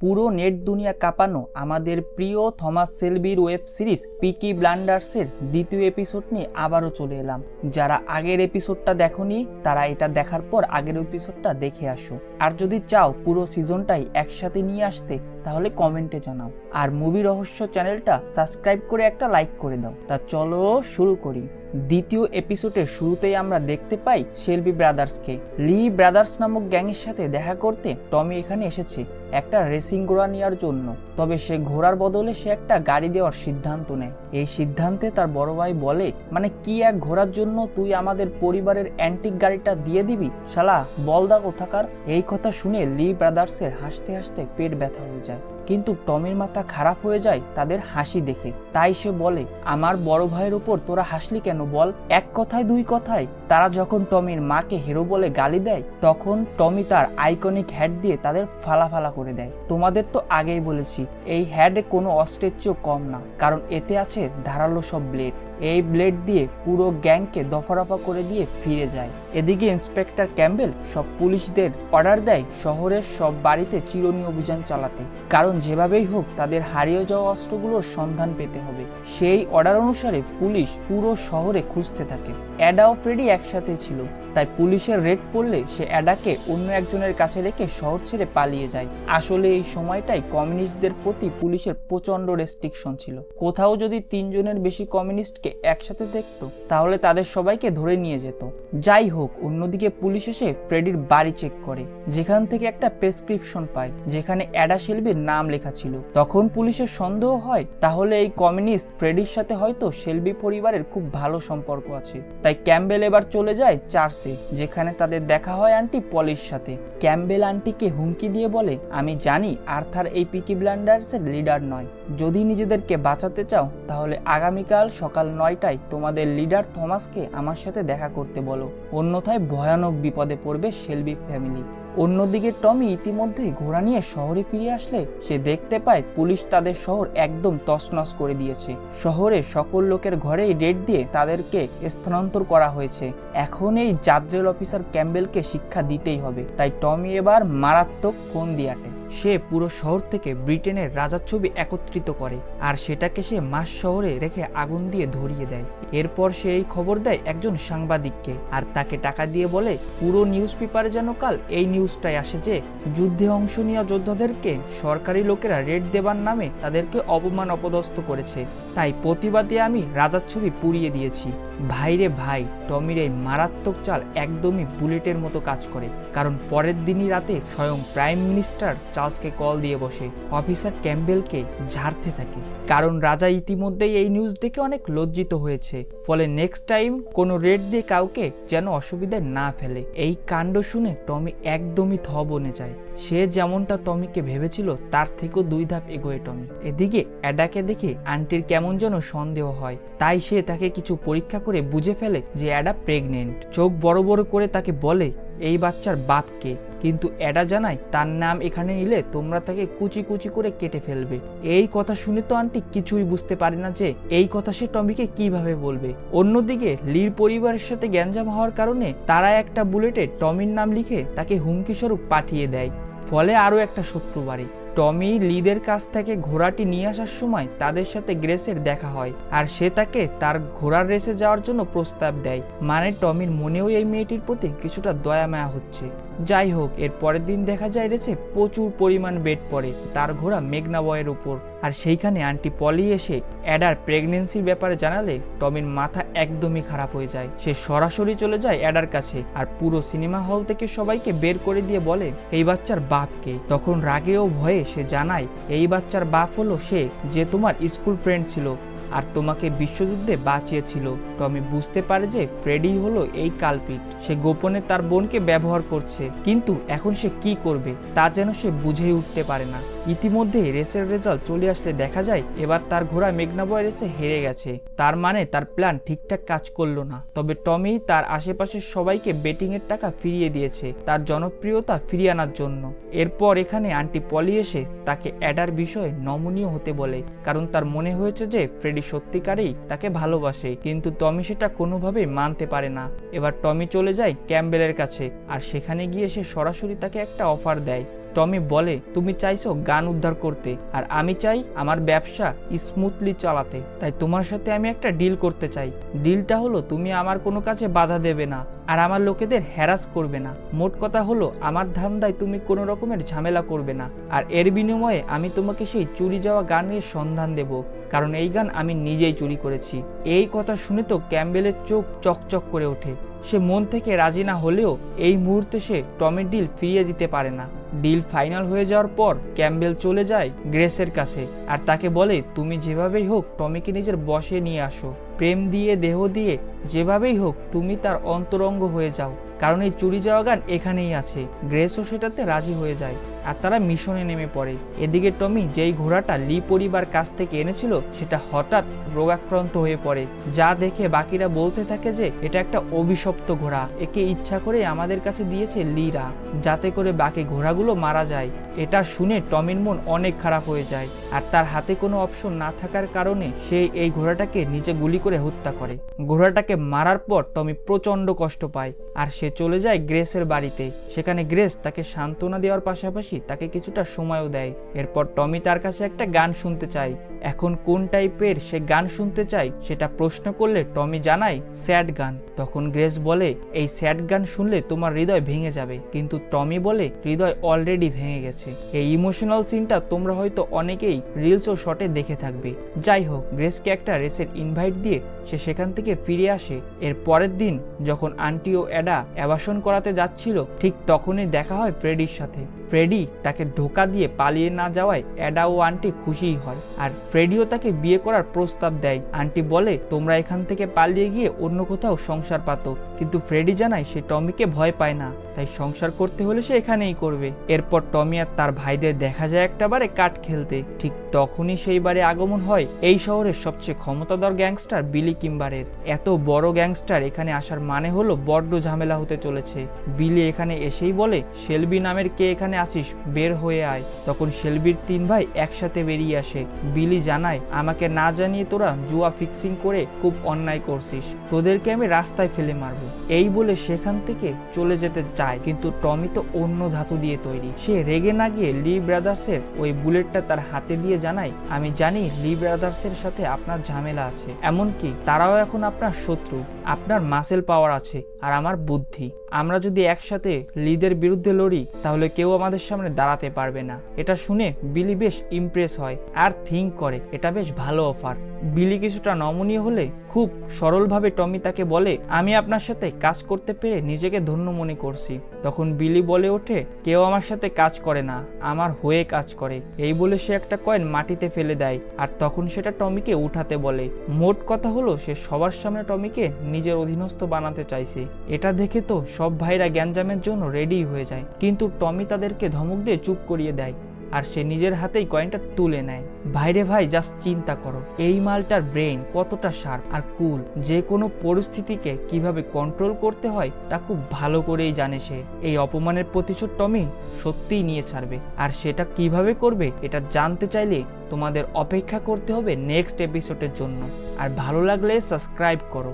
পুরো নেট দুনিয়া কাঁপানো আমাদের প্রিয় থমাস শেলবির ওয়েব সিরিজ পিকি ব্লাইন্ডার্সের দ্বিতীয় এপিসোড নিয়ে আবারও চলে এলাম। যারা আগের এপিসোডটা দেখোনি তারা এটা দেখার পর আগের এপিসোডটা দেখে আসো, আর যদি চাও পুরো সিজনটাই একসাথে নিয়ে আসতে তাহলে কমেন্টে জানাও, আর মুভি রহস্য চ্যানেলটা সাবস্ক্রাইব করে একটা লাইক করে দাও। তা চলো শুরু করি। দ্বিতীয় এপিসোডের শুরুতেই আমরা দেখতে পাই শেলবি ব্রাদার্সকে। লি ব্রাদার্স নামক গ্যাংয়ের সাথে দেখা করতে টমি এখানে এসেছে একটা রেসিং ঘোড়া নেওয়ার জন্য। তবে সে ঘোড়ার বদলে সে একটা গাড়ি দেওয়ার সিদ্ধান্ত নেয়। এই সিদ্ধান্তে তার বড় ভাই বলে, মানে কি এক ঘোড়ার জন্য তুই আমাদের পরিবারের অ্যান্টিক গাড়িটা দিয়ে দিবি শালা বলদা কোথাকার। এই কথা শুনে লি ব্রাদার্সের হাসতে হাসতে পেট ব্যথা হয়ে যায়, কিন্তু টমির মাথা খারাপ হয়ে যায় তাদের হাসি দেখে। তাই সে বলে, আমার বড় ভাইয়ের উপর তোরা হাসলি কেন বল? এক কথায় দুই কথায়। তারা যখন টমির মাকে হিরো বলে গালি দেয় তখন টমি তার আইকনিক হ্যাট দিয়ে তাদের ফালা করে দেয়। তোমাদের তো আগেই বলেছি এই হ্যাট কোনো অস্ত্রের চেয়েও কম না, কারণ এতে আছে ধারালো সব ব্লেড। এই ব্লেড দিয়ে পুরো গ্যাংকে দফারফা করে দিয়ে ফিরে যায়। এদিকে ইন্সপেক্টর ক্যাম্বেল সব পুলিশদের অর্ডার দেয় শহরের সব বাড়িতে চিরুনি অভিযান চালাতে, কারণ যেভাবেই হোক তাদের হারিয়ে যাওয়া অস্ত্রগুলোর সন্ধান পেতে হবে। সেই অর্ডার অনুসারে পুলিশ পুরো শহরে খুঁজতে থাকে। অ্যাডা ও ফ্রেডি একসাথে ছিল, তাই পুলিশের রেড পড়লে সে অ্যাডাকে অন্য একজনের কাছে রেখে শহর ছেড়ে পালিয়ে যায়। আসলে এই সময়টাই কমিউনিস্টদের প্রতি পুলিশের প্রচন্ড রেস্ট্রিকশন ছিল। কোথাও যদি 3 জনের বেশি কমিউনিস্টকে একসাথে দেখতো তাহলে তাদের সবাইকে ধরে নিয়ে যেত। যাই হোক, অন্যদিকে পুলিশ এসে ফ্রেডির বাড়ি চেক করে, যেখান থেকে একটা প্রেসক্রিপশন পায় যেখানে অ্যাডা শেলবির নাম লেখা ছিল। তখন পুলিশের সন্দেহ হয় তাহলে এই কমিউনিস্ট ফ্রেডির সাথে হয়তো শেলবি পরিবারের খুব ভালো সম্পর্ক আছে। তাই ক্যাম্বেল এবার চলে যায় চার্চে, যেখানে তাদের দেখা হয় আন্টি পলির সাথে। ক্যাম্বেল আন্টিকে হুমকি দিয়ে বলে, আমি জানি আর্থার এই পিকি ব্লাইন্ডার্সের লিডার নয়। যদি নিজেদেরকে বাঁচাতে চাও তাহলে আগামীকাল সকাল 9টায় তোমাদের লিডার থমাসকে আমার সাথে দেখা করতে বলো, অন্যথায় ভয়ানক বিপদে পড়বে শেলবি ফ্যামিলি। অন্যদিকে টমি ইতিমধ্যেই ঘোড়া নিয়ে শহরে ফিরে আসলে সে দেখতে পায় পুলিশ তাদের শহর একদম তছনছ করে দিয়েছে। শহরে সকল লোকের ঘরেই রেড দিয়ে তাদেরকে স্থানান্তর করা হয়েছে। এখন এই জাদ্রেল অফিসার ক্যাম্বেলকে শিক্ষা দিতেই হবে। তাই টমি এবার মারাত্মক ফোন দিয়ে আটে। সে পুরো শহর থেকে ব্রিটেনের রাজার ছবি একত্রিত করে আর সেটাকে সে মাস শহরে রেখে আগুন দিয়ে ধরিয়ে দেয়। এরপর সে এই খবর দেয় একজন সাংবাদিককে, আর তাকে টাকা দিয়ে বলে পুরো নিউজ পেপারে যেন কাল এই নিউজটাই আসে যে যুদ্ধে অংশ নেওয়া যোদ্ধাদেরকে সরকারি লোকেরা রেড দেবার নামে তাদেরকে অপমান অপদস্থ করেছে। তাই প্রতিবাদে আমি রাজার ছবি পুড়িয়ে দিয়েছি। ভাইরে ভাই, টমির এই মারাত্মক চাল একদমই বুলেটের মতো কাজ করে, কারণ পরের দিনই রাতে স্বয়ং প্রাইম মিনিস্টার চার্লসকে কল দিয়ে বসে অফিসার ক্যাম্বেলকে ঝাড়তে থাকে, কারণ রাজা ইতিমধ্যেই এই নিউজ দেখে অনেক লজ্জিত হয়েছে। ফলে নেক্সট টাইম কোনো রেড দিয়ে কাউকে যেন অসুবিধায় না ফেলে। এই কাণ্ড শুনে টমি একদমই থ বনে যায়। সে যেমনটা টমিকে ভেবেছিল তার থেকেও 2 ধাপ এগোয় টমি। এদিকে অ্যাডাকে দেখে আন্টির কেমন যেন সন্দেহ হয়, তাই সে তাকে কিছু পরীক্ষা করে বুঝে ফেলে যে অ্যাডা প্রেগনেন্ট। চোখ বড় বড় করে তাকে বলে এই বাচ্চার বাপ কে, কিন্তু অ্যাডা জানায় তার নাম এখানে নিলে তোমরা তাকে কুচি কুচি করে কেটে ফেলবে। এই কথা শুনে তো আন্টি কিছুই বুঝতে পারে না যে এই কথা সে টমিকে কিভাবে বলবে। অন্যদিকে লির পরিবারের সাথে গ্যাঞ্জাম হওয়ার কারণে তারা একটা বুলেটে টমির নাম লিখে তাকে হুমকি স্বরূপ পাঠিয়ে দেয়। ফলে আরো একটা শত্রু বাড়ে। টমি লিদের কাছ থেকে ঘোড়াটি নিয়ে আসার সময় তাদের সাথে গ্রেসের দেখা হয়, আর সে তাকে তার ঘোড়ার রেসে যাওয়ার জন্য প্রস্তাব দেয়। মানে টমির মনেও এই মেয়েটির প্রতি কিছুটা দয়া মায়া হচ্ছে। যাই হোক, এর পরের দিন দেখা যায় রেসে প্রচুর পরিমাণ বেড পড়ে তার ঘোড়া মেঘনা বয়ের উপর, আর সেইখানে আন্টি পলি এসে অ্যাডার প্রেগনেন্সির ব্যাপারে জানালে টমির মাথা একদমই খারাপ হয়ে যায়। সে সরাসরি চলে যায় অ্যাডার কাছে আর পুরো সিনেমা হল থেকে সবাইকে বের করে দিয়ে বলে এই বাচ্চার বাপকে। তখন রাগে ও ভয়ে সে জানায় এই বাচ্চার বাপ হলো সে যে তোমার স্কুল ফ্রেন্ড ছিল আর তোমাকে বিশ্বযুদ্ধে বাঁচিয়েছিল। টমি বুঝতে পারে যে ফ্রেডি হলো এই কালপিট। সে গোপনে তার বোনকে ব্যবহার করছে, কিন্তু এখন সে কি করবে তা যেন সে বুঝেই উঠতে পারে না। ইতিমধ্যে রেসের রেজাল্ট চলে আসলে দেখা যায় এবার তার ঘোড়া মেঘনা বয় রেসে হেরে গেছে। তার মানে তার প্ল্যান ঠিকঠাক কাজ করলো না। তবে টমি তার আশেপাশের সবাইকে বেটিং এর টাকা ফিরিয়ে দিয়েছে তার জনপ্রিয়তা ফিরিয়ে আনার জন্য। এরপর এখানে আন্টি পলি এসে তাকে অ্যাডার বিষয়ে নমনীয় হতে বলে, কারণ তার মনে হয়েছে যে ফ্রেডি সত্যিকারেই তাকে ভালোবাসে, কিন্তু টমি সেটা কোনোভাবেই মানতে পারে না। এবার টমি চলে যায় ক্যাম্বেলের কাছে, আর সেখানে গিয়ে সে সরাসরি তাকে একটা অফার দেয়। টমি বলে, তুমি চাইছো গান উদ্ধার করতে আর আমি চাই আমার ব্যবসা স্মুথলি চালাতে, তাই তোমার সাথে আমি একটা ডিল করতে চাই। ডিলটা হলো তুমি আমার কোনো কাজে বাধা দেবে না আর আমার লোকেদের হ্যারাস করবে না। মোট কথা হলো আমার ধান্দায় তুমি কোনো রকমের ঝামেলা করবে না, আর এর বিনিময়ে আমি তোমাকে সেই চুরি যাওয়া গানের সন্ধান দেব, কারণ এই গান আমি নিজেই চুরি করেছি। এই কথা শুনে তো ক্যাম্বেলের চোখ চকচক করে ওঠে। সে মন থেকে রাজি না হলেও এই মুহূর্তে সে টমির ডিল ফিরিয়ে দিতে পারে না। ডিল ফাইনাল হয়ে যাওয়ার পর ক্যাম্বেল চলে যায় গ্রেসের কাছে আর তাকে বলে, তুমি যেভাবেই হোক টমিকে নিজের বশে নিয়ে আসো, প্রেম দিয়ে দেহ দিয়ে যেভাবেই হোক তুমি তার অন্তরঙ্গ হয়ে যাও, কারণ এই চুরি যাওয়া গান এখানেই আছে। গ্রেসও সেটাতে রাজি হয়ে যায় আর তারা মিশনে নেমে পড়ে। এদিকে টমি যেই ঘোড়াটা লি পরিবার কাছ থেকে এনেছিল সেটা হঠাৎ রোগাক্রান্ত হয়ে পড়ে, যা দেখে বাকিরা বলতে থাকে যে এটা একটা অভিশপ্ত ঘোড়া, একে ইচ্ছা করে আমাদের কাছে দিয়েছে লিরা, যাতে করে বাকি ঘোড়াগুলো মারা যায়। এটা শুনে টমির মন অনেক খারাপ হয়ে যায় আর তার হাতে কোনো অপশন না থাকার কারণে সে এই ঘোড়াটাকে নিচে গুলি করে হত্যা করে। ঘোড়াটাকে মারার পর টমি প্রচন্ড কষ্ট পায় আর সে চলে যায় গ্রেসের বাড়িতে। সেখানে গ্রেস তাকে সান্ত্বনা দেওয়ার পাশাপাশি তাকে কিছুটা সময়ও দেয়। এরপর টমি তার কাছে একটা গান শুনতে চায়। এখন কোন টাইপের সে গান শুনতে চায় সেটা প্রশ্ন করলে টমি জানায় স্যাড গান। তখন গ্রেস বলে, এই স্যাড গান শুনলে তোমার হৃদয় ভেঙে যাবে, কিন্তু টমি বলে হৃদয় অলরেডি ভেঙে গেছে। এই ইমোশনাল সিনটা তোমরা হয়তো অনেকেই রিলস ও শটে দেখে থাকবে। যাই হোক, গ্রেসকে একটা রেসের ইনভাইট দিয়ে সে সেখান থেকে ফিরে আসে। এর পরের দিন যখন আন্টি ও অ্যাডা অ্যাবাসন করাতে যাচ্ছিল, ঠিক তখনই দেখা হয় ফ্রেডির সাথে। ফ্রেডি তাকে ধোকা দিয়ে পালিয়ে না যাওয়ায় অ্যাডা ও আন্টি খুশিই হয় আর ফ্রেডিও তাকে বিয়ে করার প্রস্তাব দেয়। আন্টি বলে, তোমরা এখান থেকে পালিয়ে গিয়ে অন্য কোথাও সংসার পাতো, কিন্তু ফ্রেডি জানায় সে টমিকে ভয় পায় না, তাই সংসার করতে হলে সে এখানেই করবে। এরপর টমি আর তার ভাইদের দেখা যায় একটা বারে কাঠ খেলতে। ঠিক তখনই সেই বারে আগমন হয় এই শহরের সবচেয়ে ক্ষমতাধর গ্যাংস্টার বিলি কিম্বারের। এত বড় গ্যাংস্টার এখানে আসার মানে হলো বড্ড ঝামেলা হতে চলেছে। বিলি এখানে এসেই বলে, শেলবি নামের কে এখানে আসিস, বের হয়ে আয়। তখন শেলবির 3 ভাই একসাথে বেরিয়ে আসে। বিলি জানায়, আমাকে না জানিয়ে তোরা জুয়া ফিক্সিং করে খুব অন্যায় করছিস, তোদেরকে আমি রাস্তায় ফেলে মারবো। এই বলে সেখান থেকে চলে যেতে চায়, কিন্তু টমি তো অন্য ধাতু দিয়ে তৈরি। সে রেগে না গিয়ে লি ব্রাদার্সের ওই বুলেটটা তার হাতে দিয়ে জানায়, আমি জানি লি ব্রাদার্সের সাথে আপনার ঝামেলা আছে, এমনকি তারাও এখন আপনার শত্রু। আপনার মাসেল পাওয়ার আছে আর আমার বুদ্ধি, আমরা যদি একসাথে লিদের বিরুদ্ধে লড়ি তাহলে কেউ আমাদের সামনে দাঁড়াতে পারবে না। এটা শুনে বিলি বেশ ইমপ্রেস হয় আর থিঙ্ক করে এটা বেশ ভালো অফার। বিলি কিছুটা নমনীয় হলে খুব সরলভাবে টমি তাকে বলে, আমি আপনার সাথে কাজ করতে পেরে নিজেকে ধন্য মনে করছি। তখন বিলি বলে ওঠে, কেউ আমার সাথে কাজ করে না, আমার হয়ে কাজ করে। এই বলে সে একটা কয়েন মাটিতে ফেলে দেয় আর তখন সেটা টমিকে উঠাতে বলে। মোট কথা হলো সে সবার সামনে টমিকে নিজের অধীনস্থ বানাতে চাইছে। এটা দেখে তো সব ভাইরা গ্যাঞ্জামের জন্য রেডি হয়ে যায়, কিন্তু টমি তাদেরকে ধমক দিয়ে চুপ করিয়ে দেয় আর সে নিজের হাতেই কয়েনটা তুলে নেয়। ভাইরে ভাই, জাস্ট চিন্তা করো এই মালটার ব্রেন কতটা শার্প আর কুল, যে কোনো পরিস্থিতিকে কিভাবে কন্ট্রোল করতে হয় তা খুব ভালো করেই জানে সে। এই অপমানের প্রতিশোধ টমি সত্যিই নিয়ে ছাড়বে, আর সেটা কিভাবে করবে এটা জানতে চাইলে তোমাদের অপেক্ষা করতে হবে নেক্সট এপিসোডের জন্য। আর ভালো লাগলে সাবস্ক্রাইব করো।